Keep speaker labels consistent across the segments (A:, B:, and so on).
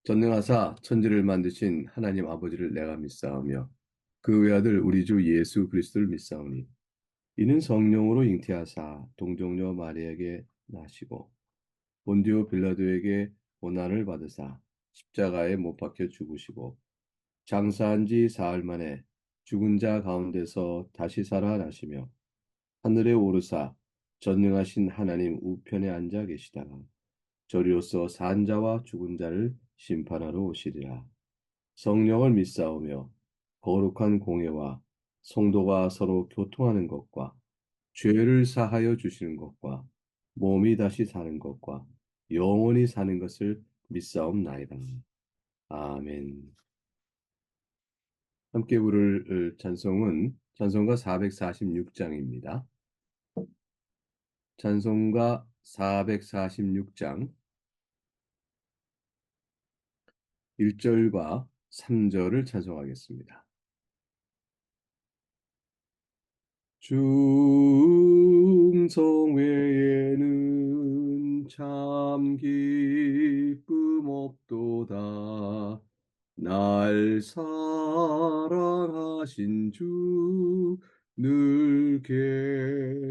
A: 전능하사 천지를 만드신 하나님 아버지를 내가 믿사오며 그 외아들 우리 주 예수 그리스도를 믿사오니 이는 성령으로 잉태하사 동정녀 마리아에게 나시고 본디오 빌라도에게 고난을 받으사 십자가에 못 박혀 죽으시고 장사한 지 사흘 만에 죽은 자 가운데서 다시 살아나시며 하늘에 오르사 전능하신 하나님 우편에 앉아 계시다가 저리로서 산 자와 죽은 자를 심판하러 오시리라. 성령을 믿사오며 거룩한 공예와 성도가 서로 교통하는 것과 죄를 사하여 주시는 것과 몸이 다시 사는 것과 영원히 사는 것을 믿사옵나이다. 아멘. 함께 부를 찬송은 찬송가 446장입니다. 찬송가 446장 1절과 3절을 찬송하겠습니다. 충성 외에는 참 기쁨 없도다. 날 사랑하신 주 늘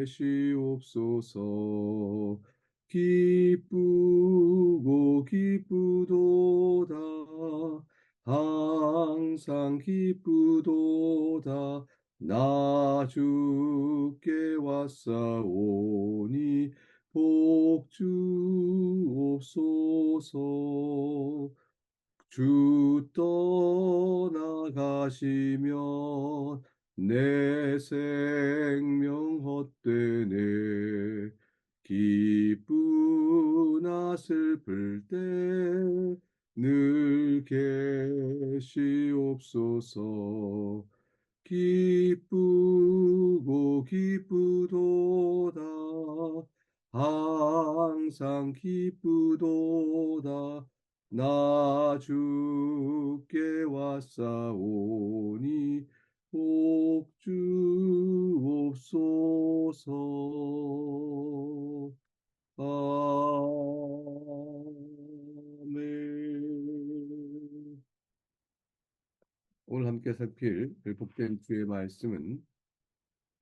A: 계시옵소서. 기쁘고 기쁘도다. 항상 기쁘도다. 나 주께 왔사오니 복 주옵소서. 주 떠나가시면 내 생명 헛되네. 기쁘나 슬플 때 늘 계시옵소서. 기쁘고 기쁘도다. 항상 기쁘도다. 나 주께 왔사오니 복 주옵소서. 아멘. 오늘 함께 살필 복된 주의 말씀은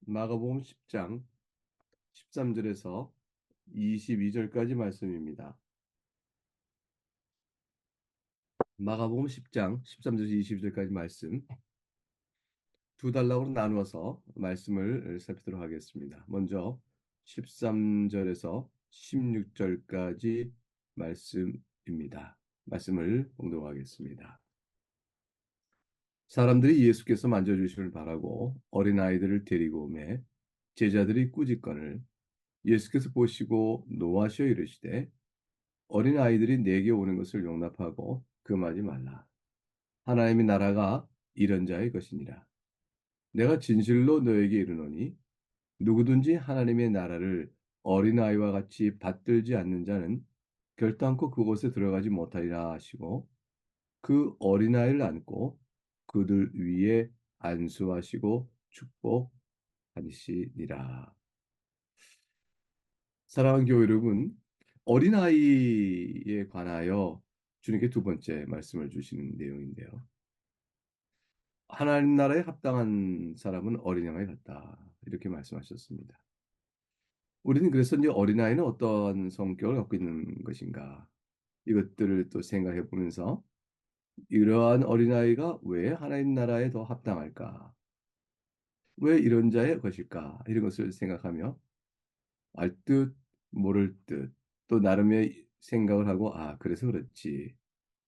A: 마가복음 10장 13절에서 22절까지 말씀입니다. 마가복음 10장 13절에서 22절까지 말씀 두 단락으로 나누어서 말씀을 살피도록 하겠습니다. 먼저 13절에서 16절까지 말씀입니다. 말씀을 봉독하겠습니다. 사람들이 예수께서 만져주시길 바라고 어린아이들을 데리고 오매 제자들이 꾸짖거늘 예수께서 보시고 노하시어 이르시되 어린아이들이 내게 오는 것을 용납하고 금하지 말라. 하나님의 나라가 이런 자의 것이니라. 내가 진실로 너에게 이르노니 누구든지 하나님의 나라를 어린아이와 같이 받들지 않는 자는 결단코 그곳에 들어가지 못하리라 하시고 그 어린아이를 안고 그들 위에 안수하시고 축복하시니라. 사랑하는 교회 여러분, 어린아이에 관하여 주님께 두 번째 말씀을 주시는 내용인데요. 하나님 나라에 합당한 사람은 어린양에 같다. 이렇게 말씀하셨습니다. 우리는 그래서 이제 어린아이는 어떤 성격을 갖고 있는 것인가? 이것들을 또 생각해 보면서 이러한 어린아이가 왜 하나님 나라에 더 합당할까? 왜 이런 자의 것일까? 이런 것을 생각하며 알 듯 모를 듯 또 나름의 생각을 하고 그래서 그렇지.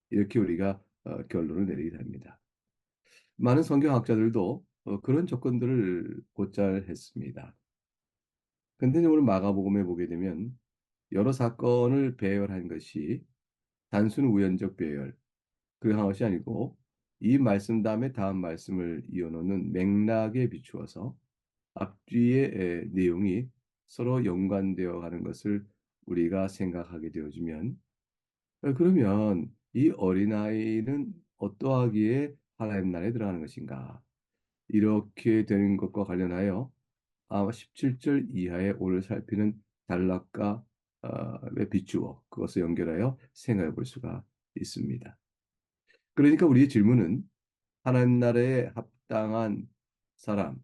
A: 이렇게 우리가 결론을 내리게 됩니다. 많은 성경학자들도 그런 조건들을 곧잘 했습니다. 근데 오늘 마가복음에 보게 되면 여러 사건을 배열한 것이 단순 우연적 배열, 그러한 것이 아니고 이 말씀 다음에 다음 말씀을 이어놓는 맥락에 비추어서 앞뒤의 내용이 서로 연관되어 가는 것을 우리가 생각하게 되어지면 그러면 이 어린아이는 어떠하기에 하나님 나라에 들어가는 것인가? 이렇게 되는 것과 관련하여 아마 17절 이하에 오늘 살피는 단락과 에 비추어 그것을 연결하여 생각해 볼 수가 있습니다. 그러니까 우리의 질문은 하나님 나라에 합당한 사람,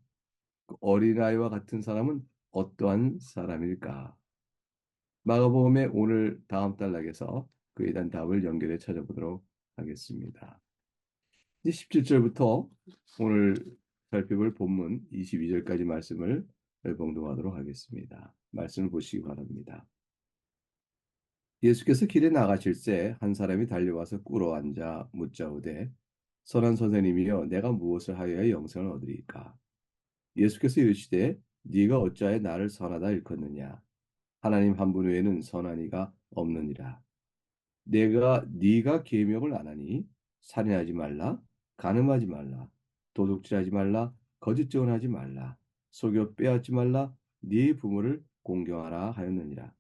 A: 그 어린아이와 같은 사람은 어떠한 사람일까? 마가복음의 오늘 다음 단락에서 그에 대한 답을 연결해 찾아보도록 하겠습니다. 이제 17절부터 오늘 살펴볼 본문 22절까지 말씀을 봉독하도록 하겠습니다. 말씀을 보시기 바랍니다. 예수께서 길에 나가실새 한 사람이 달려와서 꿇어 앉아 묻자오되 선한 선생님이여 내가 무엇을 하여야 영생을 얻으리까? 예수께서 이르시되 네가 어찌하여 나를 선하다 일컫느냐? 하나님 한 분 외에는 선한 이가 없느니라. 내가 네가 계명을 안 하니 살인하지 말라, 간음하지 말라, 도둑질하지 말라, 거짓 증언하지 말라, 속여 빼앗지 말라, 네 부모를 공경하라 하였느니라.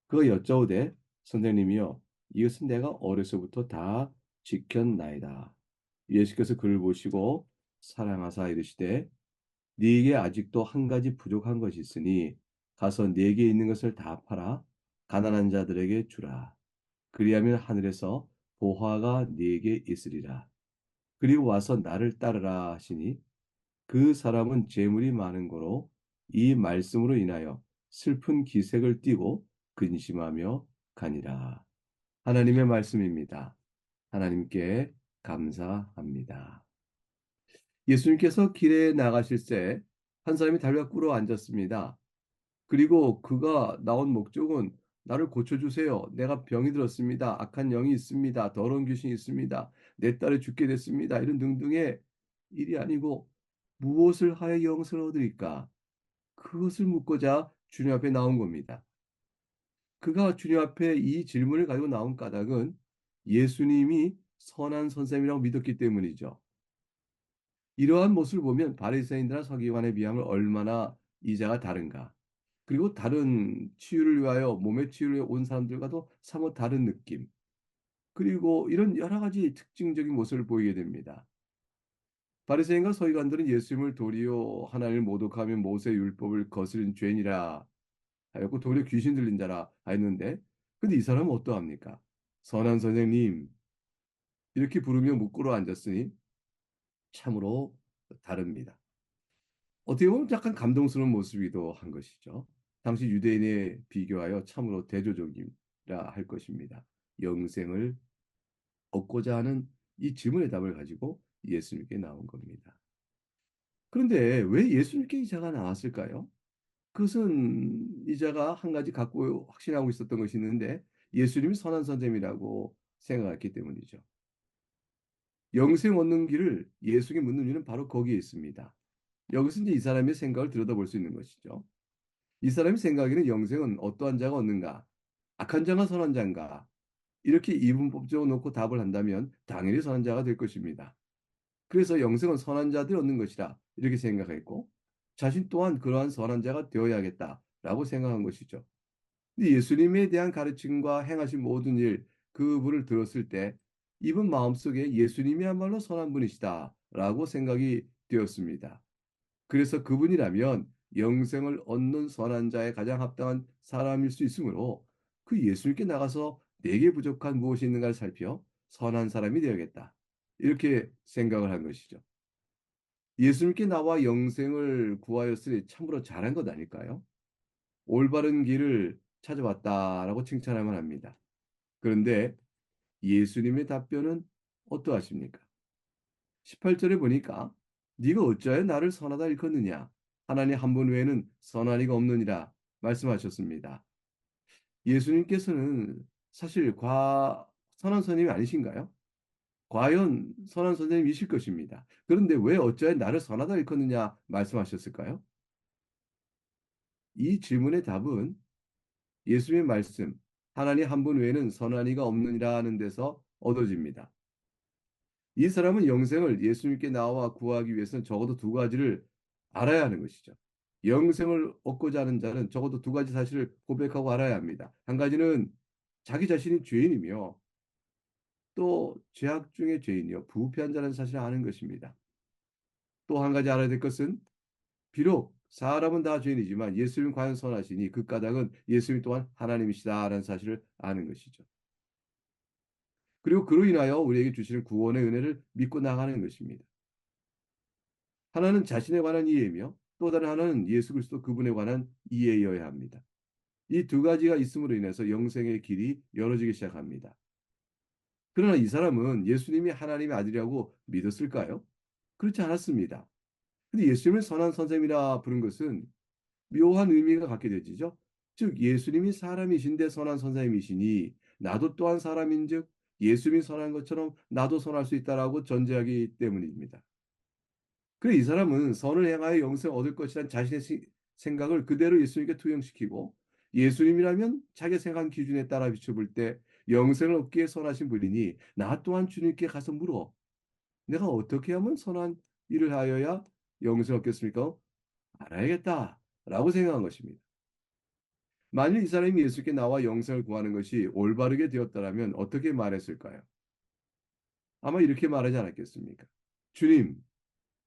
A: 그가 여짜오되 선생님이여 이것은 내가 어려서부터 다 지켰나이다. 예수께서 그를 보시고 사랑하사 이르시되 네게 아직도 한 가지 부족한 것이 있으니 가서 네게 있는 것을 다 팔아 가난한 자들에게 주라. 그리하면 하늘에서 보화가 네게 있으리라. 그리고 와서 나를 따르라 하시니 그 사람은 재물이 많은 거로 이 말씀으로 인하여 슬픈 기색을 띠고 근심하며 가니라. 하나님의 말씀입니다. 하나님께 감사합니다. 예수님께서 길에 나가실 때 한 사람이 달려 꿇어 앉았습니다. 그리고 그가 나온 목적은 나를 고쳐주세요. 내가 병이 들었습니다. 악한 영이 있습니다. 더러운 귀신이 있습니다. 내 딸이 죽게 됐습니다. 이런 등등의 일이 아니고 무엇을 하여 영생을 얻으리까? 그것을 묻고자 주님 앞에 나온 겁니다. 그가 주님 앞에 이 질문을 가지고 나온 까닭은 예수님이 선한 선생님이라고 믿었기 때문이죠. 이러한 모습을 보면 바리새인들과 서기관에 비하면 얼마나 이자가 다른가. 그리고 다른 치유를 위하여 몸의 치유를 위해 온 사람들과도 사뭇 다른 느낌. 그리고 이런 여러 가지 특징적인 모습을 보이게 됩니다. 바리새인과 서기관들은 예수님을 도리어 하나님을 모독하며 모세 율법을 거스른 죄인이라 하였고 도리어 귀신 들린 자라 하였는데 근데 이 사람은 어떠합니까? 선한 선생님 이렇게 부르며 묻고로 앉았으니 참으로 다릅니다. 어떻게 보면 약간 감동스러운 모습이기도 한 것이죠. 당시 유대인에 비교하여 참으로 대조적이라 할 것입니다. 영생을 얻고자 하는 이 질문의 답을 가지고 예수님께 나온 겁니다. 그런데 왜 예수님께 이 자가 나왔을까요? 그것은 이 자가 한 가지 갖고 확신하고 있었던 것이 있는데 예수님이 선한 선생님이라고 생각했기 때문이죠. 영생 얻는 길을 예수에게 묻는 이유는 바로 거기에 있습니다. 여기서 이제 이 사람의 생각을 들여다볼 수 있는 것이죠. 이 사람이 생각에는 영생은 어떠한 자가 얻는가? 악한 자가 선한 자인가? 이렇게 이분법적으로 놓고 답을 한다면 당연히 선한 자가 될 것입니다. 그래서 영생은 선한 자들이 얻는 것이다. 이렇게 생각했고 자신 또한 그러한 선한 자가 되어야겠다라고 생각한 것이죠. 근데 예수님에 대한 가르침과 행하신 모든 일, 그분을 들었을 때 이분 마음속에 예수님이야말로 선한 분이시다라고 생각이 되었습니다. 그래서 그분이라면 영생을 얻는 선한 자에 가장 합당한 사람일 수 있으므로 그 예수님께 나가서 내게 부족한 무엇이 있는가를 살펴 선한 사람이 되어야겠다. 이렇게 생각을 한 것이죠. 예수님께 나와 영생을 구하였으니 참으로 잘한 것 아닐까요? 올바른 길을 찾아왔다라고 칭찬할 만합니다. 그런데 예수님의 답변은 어떠하십니까? 18절에 보니까 네가 어찌하여 나를 선하다 일컫느냐? 하나님 한 분 외에는 선한 이가 없느니라 말씀하셨습니다. 예수님께서는 사실 선한 선생님이 아니신가요? 과연 선한 선생님이실 것입니다. 그런데 왜 어찌하여 나를 선하다 일컫느냐 말씀하셨을까요? 이 질문의 답은 예수님의 말씀, 하나님 한 분 외에는 선한 이가 없느니라 하는 데서 얻어집니다. 이 사람은 영생을 예수님께 나와 구하기 위해서는 적어도 두 가지를 알아야 하는 것이죠. 영생을 얻고자 하는 자는 적어도 두 가지 사실을 고백하고 알아야 합니다. 한 가지는 자기 자신이 죄인이며 또 죄악 중의 죄인이요 부패한 자라는 사실을 아는 것입니다. 또 한 가지 알아야 될 것은 비록 사람은 다 죄인이지만 예수님 과연 선하시니 그 까닭은 예수님 또한 하나님이시다라는 사실을 아는 것이죠. 그리고 그로 인하여 우리에게 주시는 구원의 은혜를 믿고 나가는 것입니다. 하나는 자신에 관한 이해이며 또 다른 하나는 예수 그리스도 그분에 관한 이해여야 합니다. 이 두 가지가 있음으로 인해서 영생의 길이 열어지기 시작합니다. 그러나 이 사람은 예수님이 하나님의 아들이라고 믿었을까요? 그렇지 않았습니다. 근데 예수님을 선한 선생님이라 부른 것은 묘한 의미가 갖게 되지죠. 즉 예수님이 사람이신데 선한 선생님이시니 나도 또한 사람인즉 예수님이 선한 것처럼 나도 선할 수 있다라고 전제하기 때문입니다. 그래 이 사람은 선을 행하여 영생을 얻을 것이란 자신의 생각을 그대로 예수님께 투영시키고 예수님이라면 자기 생각 기준에 따라 비춰볼 때 영생을 얻기에 선하신 분이니 나 또한 주님께 가서 물어. 내가 어떻게 하면 선한 일을 하여야 영생을 얻겠습니까? 알아야겠다. 라고 생각한 것입니다. 만일 이 사람이 예수께 나와 영생을 구하는 것이 올바르게 되었다면 어떻게 말했을까요? 아마 이렇게 말하지 않았겠습니까? 주님,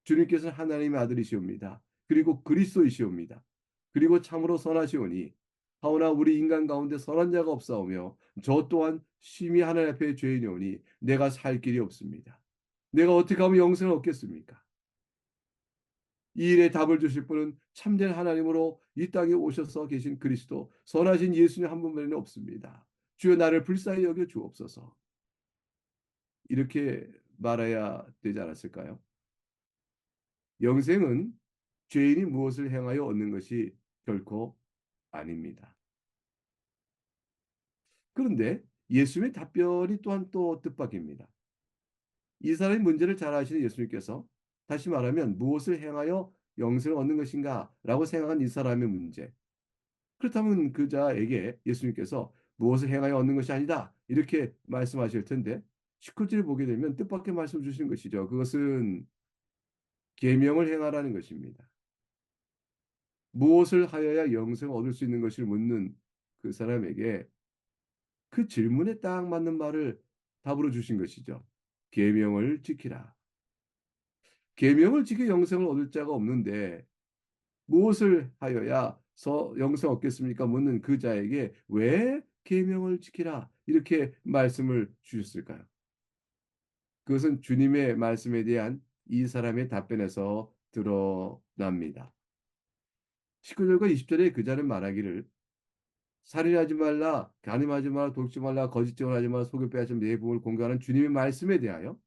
A: 주님께서는 하나님의 아들이시옵니다. 그리고 그리스도이시옵니다. 그리고 참으로 선하시오니 하오나 우리 인간 가운데 선한 자가 없사오며 저 또한 심히 하나님 앞에 죄인이오니 내가 살 길이 없습니다. 내가 어떻게 하면 영생을 얻겠습니까? 이 일에 답을 주실 분은 참된 하나님으로 이 땅에 오셔서 계신 그리스도 선하신 예수님 한 분만이 없습니다. 주여 나를 불쌍히 여겨 주옵소서. 이렇게 말해야 되지 않았을까요? 영생은 죄인이 무엇을 행하여 얻는 것이 결코 아닙니다. 그런데 예수님의 답변이 또한 또 뜻밖입니다. 이 사람의 문제를 잘 아시는 예수님께서 다시 말하면 무엇을 행하여 영생을 얻는 것인가 라고 생각한 이 사람의 문제. 그렇다면 그자에게 예수님께서 무엇을 행하여 얻는 것이 아니다. 이렇게 말씀하실 텐데 19절을 보게 되면 뜻밖의 말씀 주시는 것이죠. 그것은 계명을 행하라는 것입니다. 무엇을 하여야 영생을 얻을 수 있는 것을 묻는 그 사람에게 그 질문에 딱 맞는 말을 답으로 주신 것이죠. 계명을 지키라. 계명을 지켜 영생을 얻을 자가 없는데 무엇을 하여야 영생 얻겠습니까? 묻는 그 자에게 왜 계명을 지키라 이렇게 말씀을 주셨을까요? 그것은 주님의 말씀에 대한 이 사람의 답변에서 드러납니다. 19절과 20절에 그자는 말하기를 살인하지 말라, 간음하지 말라, 돕지 말라, 거짓 증언하지 말라, 속여 빼앗지 말라, 내 부모를 공경하는 주님의 말씀에 대하여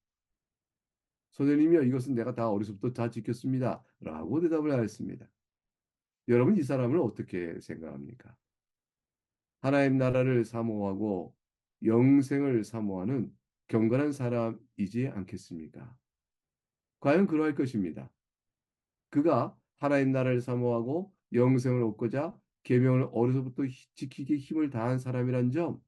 A: 선생님이여 이것은 내가 다 어려서부터 다 지켰습니다. 라고 대답을 하였습니다. 여러분 이 사람을 어떻게 생각합니까? 하나님 나라를 사모하고 영생을 사모하는 경건한 사람이지 않겠습니까? 과연 그러할 것입니다. 그가 하나님 나라를 사모하고 영생을 얻고자 계명을 어려서부터 지키기 힘을 다한 사람이란 점,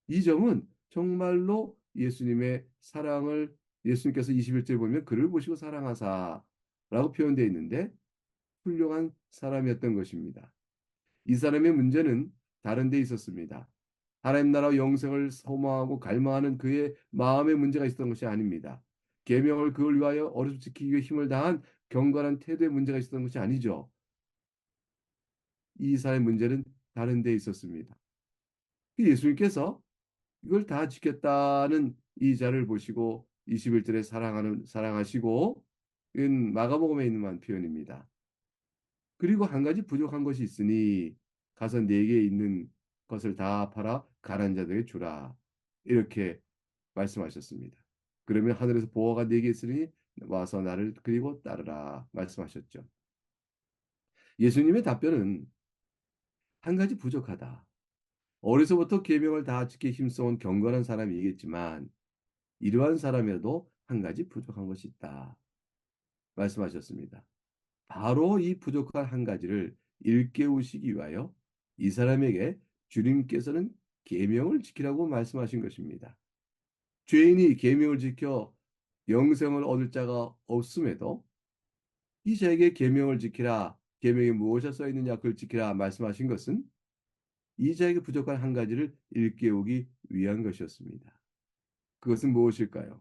A: 이 점은 정말로 예수님의 사랑을 예수님께서 21절 보면 그를 보시고 사랑하사라고 표현되어 있는데 훌륭한 사람이었던 것입니다. 이 사람의 문제는 다른 데 있었습니다. 하나님 나라 영생을 소망하고 갈망하는 그의 마음의 문제가 있었던 것이 아닙니다. 계명을 그걸 위하여 어려서 지키기 위해 힘을 다한 경건한 태도의 문제가 있었던 것이 아니죠. 이 사람의 문제는 다른 데 있었습니다. 예수님께서 이걸 다 지켰다는 이 자를 보시고 21절에 사랑하시고 이건 마가복음에 있는 표현입니다. 그리고 한 가지 부족한 것이 있으니 가서 네게 있는 것을 다 팔아 가난한 자들에게 주라. 이렇게 말씀하셨습니다. 그러면 하늘에서 보화가 네게 있으니 와서 나를 그리고 따르라 말씀하셨죠. 예수님의 답변은 한 가지 부족하다. 어려서부터 계명을 다 지켜 힘써온 경건한 사람이겠지만 이러한 사람이라도 한 가지 부족한 것이 있다. 말씀하셨습니다. 바로 이 부족한 한 가지를 일깨우시기 위하여 이 사람에게 주님께서는 계명을 지키라고 말씀하신 것입니다. 죄인이 계명을 지켜 영생을 얻을 자가 없음에도 이 자에게 계명을 지키라, 계명에 무엇이 써 있느냐 그걸 지키라 말씀하신 것은 이 자에게 부족한 한 가지를 일깨우기 위한 것이었습니다. 그것은 무엇일까요?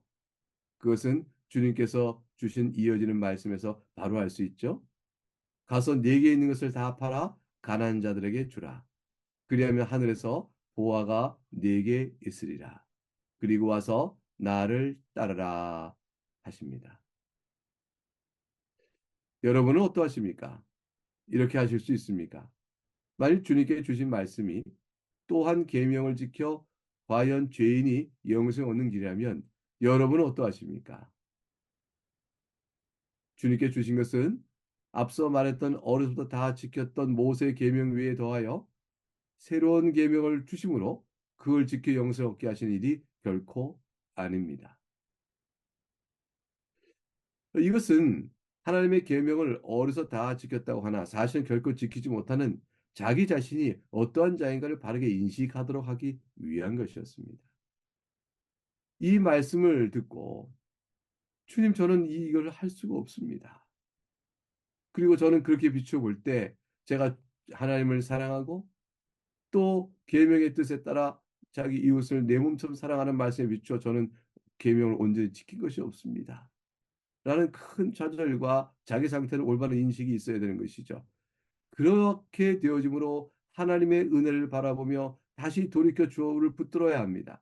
A: 그것은 주님께서 주신 이어지는 말씀에서 바로 알 수 있죠. 가서 네게 있는 것을 다 팔아 가난한 자들에게 주라. 그리하면 하늘에서 보화가 네게 있으리라. 그리고 와서 나를 따르라 하십니다. 여러분은 어떠하십니까? 이렇게 하실 수 있습니까? 만일 주님께 주신 말씀이 또한 계명을 지켜 과연 죄인이 영생 얻는 길이라면 여러분은 어떠하십니까? 주님께 주신 것은 앞서 말했던 어려서부터 다 지켰던 모세 계명 위에 더하여 새로운 계명을 주심으로 그걸 지켜 영생 얻게 하시는 일이 결코 아닙니다. 이것은 하나님의 계명을 어려서 다 지켰다고 하나 사실은 결코 지키지 못하는 자기 자신이 어떠한 자인가를 바르게 인식하도록 하기 위한 것이었습니다. 이 말씀을 듣고 주님 저는 이걸 할 수가 없습니다. 그리고 저는 그렇게 비추어 볼 때 제가 하나님을 사랑하고 또 계명의 뜻에 따라 자기 이웃을 내 몸처럼 사랑하는 말씀에 비추어 저는 계명을 온전히 지킨 것이 없습니다. 라는 큰 좌절과 자기 상태를 올바른 인식이 있어야 되는 것이죠. 그렇게 되어짐으로 하나님의 은혜를 바라보며 다시 돌이켜 주를 붙들어야 합니다.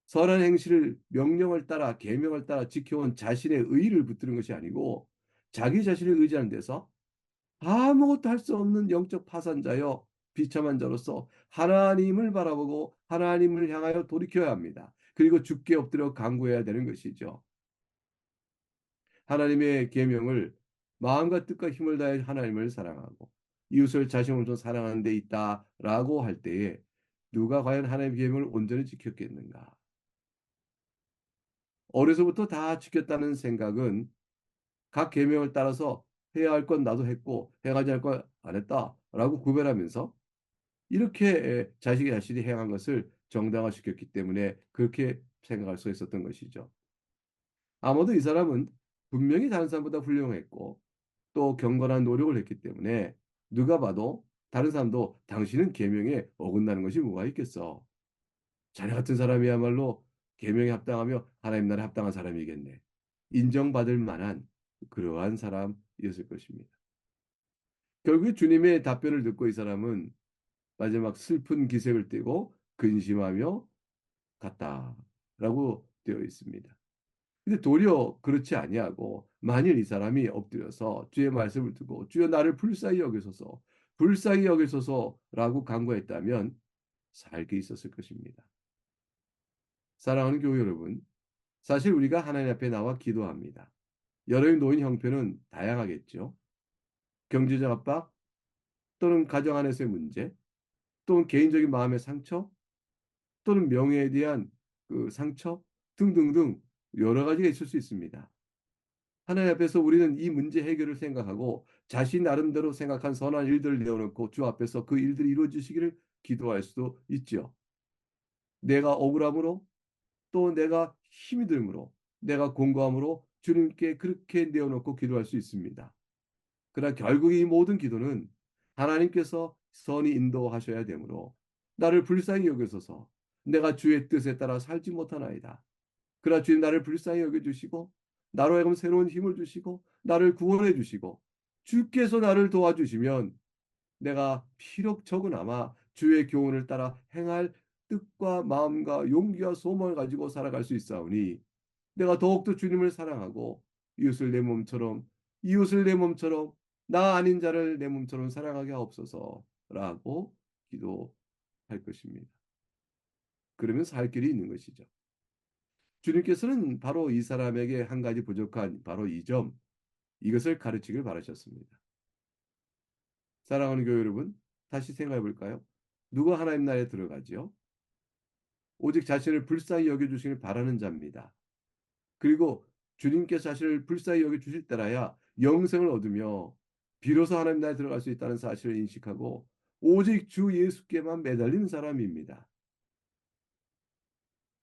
A: 선한 행실을 명령을 따라 계명을 따라 지켜온 자신의 의의를 붙드는 것이 아니고 자기 자신을 의지하는 데서 아무것도 할 수 없는 영적 파산자여 비참한 자로서 하나님을 바라보고 하나님을 향하여 돌이켜야 합니다. 그리고 주께 엎드려 간구해야 되는 것이죠. 하나님의 계명을 마음과 뜻과 힘을 다해 하나님을 사랑하고 이웃을 자신으로 사랑하는 데 있다라고 할 때에 누가 과연 하나님의 계명을 온전히 지켰겠는가? 어려서부터 다 지켰다는 생각은 각 계명을 따라서 해야 할 건 나도 했고 해가지 할 건 안 했다라고 구별하면서 이렇게 자식이 자신이 행한 것을 정당화시켰기 때문에 그렇게 생각할 수 있었던 것이죠. 아마도 이 사람은 분명히 다른 사람보다 훌륭했고 또 경건한 노력을 했기 때문에 누가 봐도 다른 사람도 당신은 계명에 어긋나는 것이 뭐가 있겠어. 자네 같은 사람이야말로 계명에 합당하며 하나님 나라에 합당한 사람이겠네. 인정받을 만한 그러한 사람이었을 것입니다. 결국 주님의 답변을 듣고 이 사람은 마지막 슬픈 기색을 띠고 근심하며 갔다라고 되어 있습니다. 근데 도리어 그렇지 아니하고 만일 이 사람이 엎드려서 주의 말씀을 듣고 주여 나를 불쌍히 여기소서 불쌍히 여기소서라고 간구했다면 살게 있었을 것입니다. 사랑하는 교회 여러분, 사실 우리가 하나님 앞에 나와 기도합니다. 여러분 놓인 형편은 다양하겠죠. 경제적 압박 또는 가정 안에서의 문제 또는 개인적인 마음의 상처 또는 명예에 대한 그 상처 등등등 여러 가지가 있을 수 있습니다. 하나님 앞에서 우리는 이 문제 해결을 생각하고 자신 나름대로 생각한 선한 일들을 내어놓고 주 앞에서 그 일들이 이루어지시기를 기도할 수도 있죠. 내가 억울함으로 또 내가 힘이 들므로 내가 공고함으로 주님께 그렇게 내어놓고 기도할 수 있습니다. 그러나 결국 이 모든 기도는 하나님께서 선히 인도하셔야 되므로 나를 불쌍히 여기소서 내가 주의 뜻에 따라 살지 못하나이다. 그러나 주님 나를 불쌍히 여겨주시고 나로 하여금 새로운 힘을 주시고 나를 구원해 주시고 주께서 나를 도와주시면 내가 비록 적으나마 주의 교훈을 따라 행할 뜻과 마음과 용기와 소망을 가지고 살아갈 수 있사오니 내가 더욱더 주님을 사랑하고 이웃을 내 몸처럼 이웃을 내 몸처럼 나 아닌 자를 내 몸처럼 사랑하게 하옵소서라고 기도할 것입니다. 그러면 살 길이 있는 것이죠. 주님께서는 바로 이 사람에게 한 가지 부족한 바로 이 점, 이것을 가르치길 바라셨습니다. 사랑하는 교회 여러분, 다시 생각해 볼까요? 누가 하나님 나라에 들어가지요? 오직 자신을 불쌍히 여겨주시길 바라는 자입니다. 그리고 주님께서 자신을 불쌍히 여겨주실 때라야 영생을 얻으며 비로소 하나님 나라에 들어갈 수 있다는 사실을 인식하고 오직 주 예수께만 매달리는 사람입니다.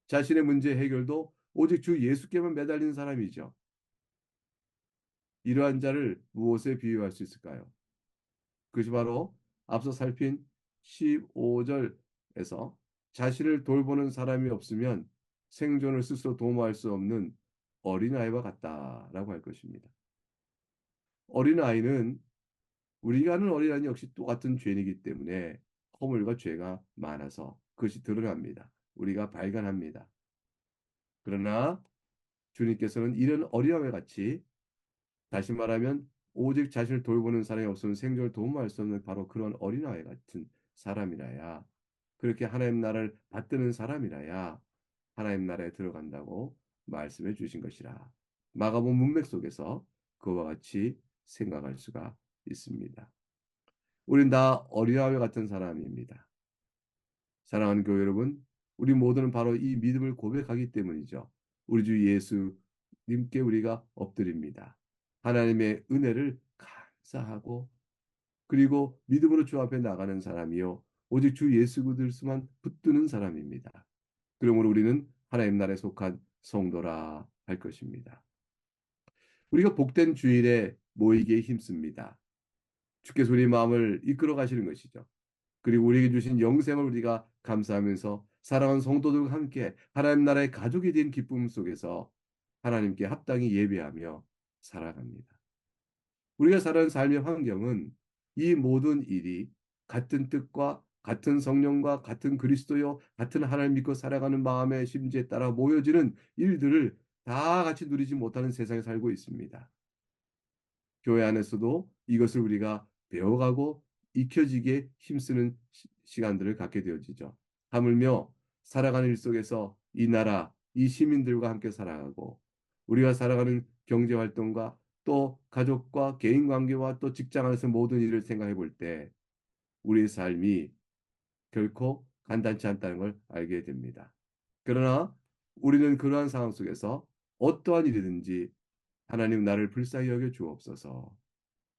A: 자신의 문제 해결도 오직 주 예수께만 매달리는 사람이죠. 이러한 자를 무엇에 비유할 수 있을까요? 그것이 바로 앞서 살핀 15절에서 자신을 돌보는 사람이 없으면 생존을 스스로 도모할 수 없는 어린아이와 같다라고 할 것입니다. 어린아이는 우리가 아는 어린아이 역시 똑같은 죄이기 때문에 허물과 죄가 많아서 그것이 드러납니다. 우리가 발견합니다. 그러나 주님께서는 이런 어린아이와 같이, 다시 말하면 오직 자신을 돌보는 사람이 없으면 생존을 도모할 수 없는 바로 그런 어린아이 같은 사람이라야, 그렇게 하나님 나라를 받드는 사람이라야 하나님 나라에 들어간다고 말씀해 주신 것이라. 마가복음 문맥 속에서 그와 같이 생각할 수가 있습니다. 우린 다 어린아이 같은 사람입니다. 사랑하는 교회 여러분, 우리 모두는 바로 이 믿음을 고백하기 때문이죠. 우리 주 예수님께 우리가 엎드립니다. 하나님의 은혜를 감사하고, 그리고 믿음으로 주 앞에 나가는 사람이요, 오직 주 예수 그리스도만 붙드는 사람입니다. 그러므로 우리는 하나님 나라에 속한 성도라 할 것입니다. 우리가 복된 주일에 모이기에 힘씁니다. 주께서 우리 마음을 이끌어 가시는 것이죠. 그리고 우리에게 주신 영생을 우리가 감사하면서 사랑하는 성도들과 함께 하나님 나라의 가족이 된 기쁨 속에서 하나님께 합당히 예배하며 살아갑니다. 우리가 살아가는 삶의 환경은 이 모든 일이 같은 뜻과 같은 성령과 같은 그리스도요, 같은 하나님 믿고 살아가는 마음의 심지에 따라 모여지는 일들을 다 같이 누리지 못하는 세상에 살고 있습니다. 교회 안에서도 이것을 우리가 배워가고 익혀지게 힘쓰는 시간들을 갖게 되어지죠. 하물며 살아가는 일 속에서 이 나라, 이 시민들과 함께 살아가고 우리가 살아가는 경제 활동과 또 가족과 개인 관계와 또 직장 안에서 모든 일을 생각해 볼 때 우리의 삶이 결코 간단치 않다는 걸 알게 됩니다. 그러나 우리는 그러한 상황 속에서 어떠한 일이든지 하나님 나를 불쌍히 여겨 주옵소서.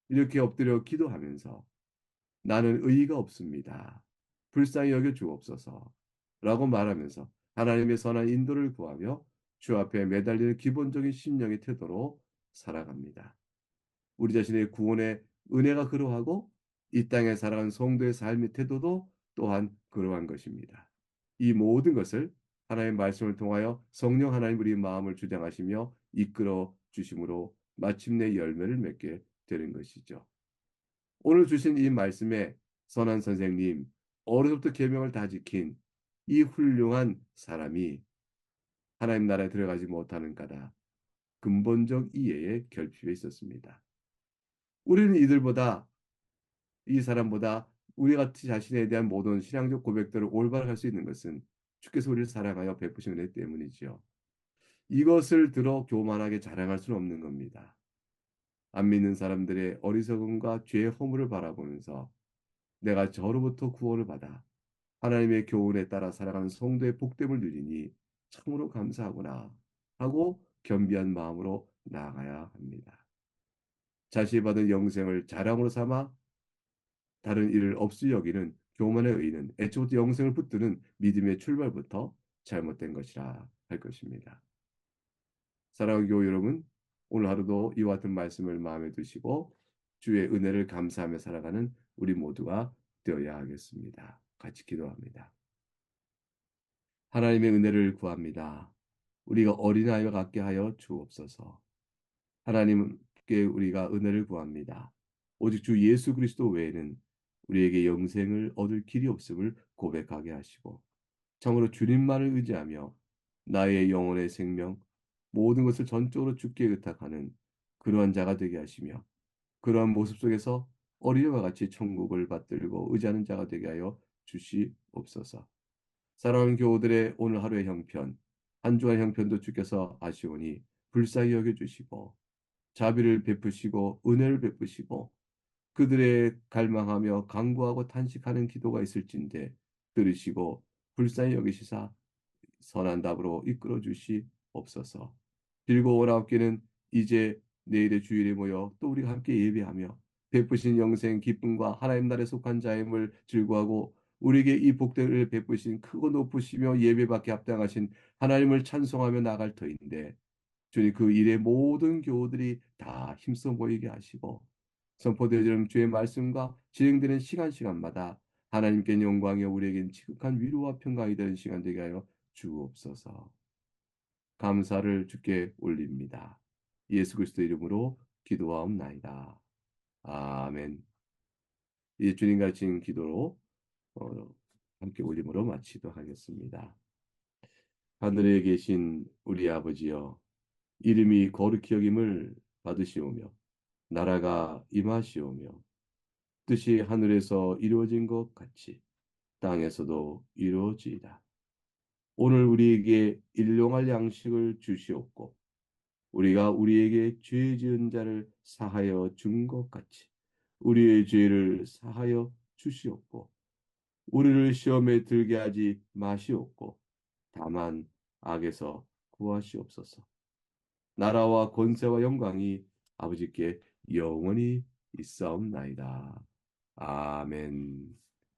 A: 이렇게 엎드려 기도하면서 나는 의의가 없습니다. 불쌍히 여겨 주옵소서. 라고 말하면서 하나님의 선한 인도를 구하며 주 앞에 매달리는 기본적인 심령의 태도로 살아갑니다. 우리 자신의 구원의 은혜가 그러하고 이 땅에 살아가는 성도의 삶의 태도도 또한 그러한 것입니다. 이 모든 것을 하나님의 말씀을 통하여 성령 하나님 우리 마음을 주장하시며 이끌어 주심으로 마침내 열매를 맺게 되는 것이죠. 오늘 주신 이 말씀에 선한 선생님, 어려서부터 계명을 다 지킨 이 훌륭한 사람이 하나님 나라에 들어가지 못하는 까닭 근본적 이해에 결핍해 있었습니다. 우리는 이들보다 이 사람보다 우리 같이 자신에 대한 모든 신앙적 고백들을 올바로 할 수 있는 것은 주께서 우리를 사랑하여 베푸신 은혜 때문이지요. 이것을 들어 교만하게 자랑할 수는 없는 겁니다. 안 믿는 사람들의 어리석음과 죄의 허물을 바라보면서 내가 저로부터 구원을 받아 하나님의 교훈에 따라 살아가는 성도의 복됨을 누리니 참으로 감사하구나 하고 겸비한 마음으로 나아가야 합니다. 자신이 받은 영생을 자랑으로 삼아 다른 일을 없이 여기는 교만의 의는 애초부터 영생을 붙드는 믿음의 출발부터 잘못된 것이라 할 것입니다. 사랑하는 교우 여러분, 오늘 하루도 이와 같은 말씀을 마음에 두시고 주의 은혜를 감사하며 살아가는 우리 모두가 되어야 하겠습니다. 같이 기도합니다. 하나님의 은혜를 구합니다. 우리가 어린아이와 같게 하여 주옵소서. 하나님께 우리가 은혜를 구합니다. 오직 주 예수 그리스도 외에는 우리에게 영생을 얻을 길이 없음을 고백하게 하시고 참으로 주님만을 의지하며 나의 영혼의 생명 모든 것을 전적으로 주께 의탁하는 그러한 자가 되게 하시며 그러한 모습 속에서 어린이와 같이 천국을 받들고 의지하는 자가 되게 하여 주시옵소서. 사랑하는 교우들의 오늘 하루의 형편, 한 주간 형편도 주께서 아시오니 불쌍히 여겨주시고 자비를 베푸시고 은혜를 베푸시고 그들의 갈망하며 간구하고 탄식하는 기도가 있을진데 들으시고 불쌍히 여기시사 선한 답으로 이끌어 주시옵소서. 빌고 오라옵기는 이제 내일의 주일에 모여 또 우리가 함께 예배하며 베푸신 영생 기쁨과 하나님 나라에 속한 자임을 즐거워하고 우리에게 이 복들을 베푸신 크고 높으시며 예배받게 합당하신 하나님을 찬송하며 나갈 터인데 주님 그 일의 모든 교우들이 다 힘써 보이게 하시고 선포되어지는 주의 말씀과 진행되는 시간마다 하나님께 영광이요 우리에겐 지극한 위로와 평강이 되는 시간 되게 하여 주옵소서. 감사를 주께 올립니다. 예수 그리스도 이름으로 기도하옵나이다. 아멘. 이제 주님 가르친 기도로 함께 올림으로 마치도록 하겠습니다.
B: 하늘에 계신 우리 아버지여, 이름이 거룩히 여김을 받으시오며, 나라가 임하시오며, 뜻이 하늘에서 이루어진 것 같이 땅에서도 이루어지이다. 오늘 우리에게 일용할 양식을 주시옵고, 우리가 우리에게 죄 지은 자를 사하여 준 것 같이 우리의 죄를 사하여 주시옵고, 우리를 시험에 들게 하지 마시옵고, 다만 악에서 구하시옵소서. 나라와 권세와 영광이 아버지께 영원히 있사옵나이다. 아멘.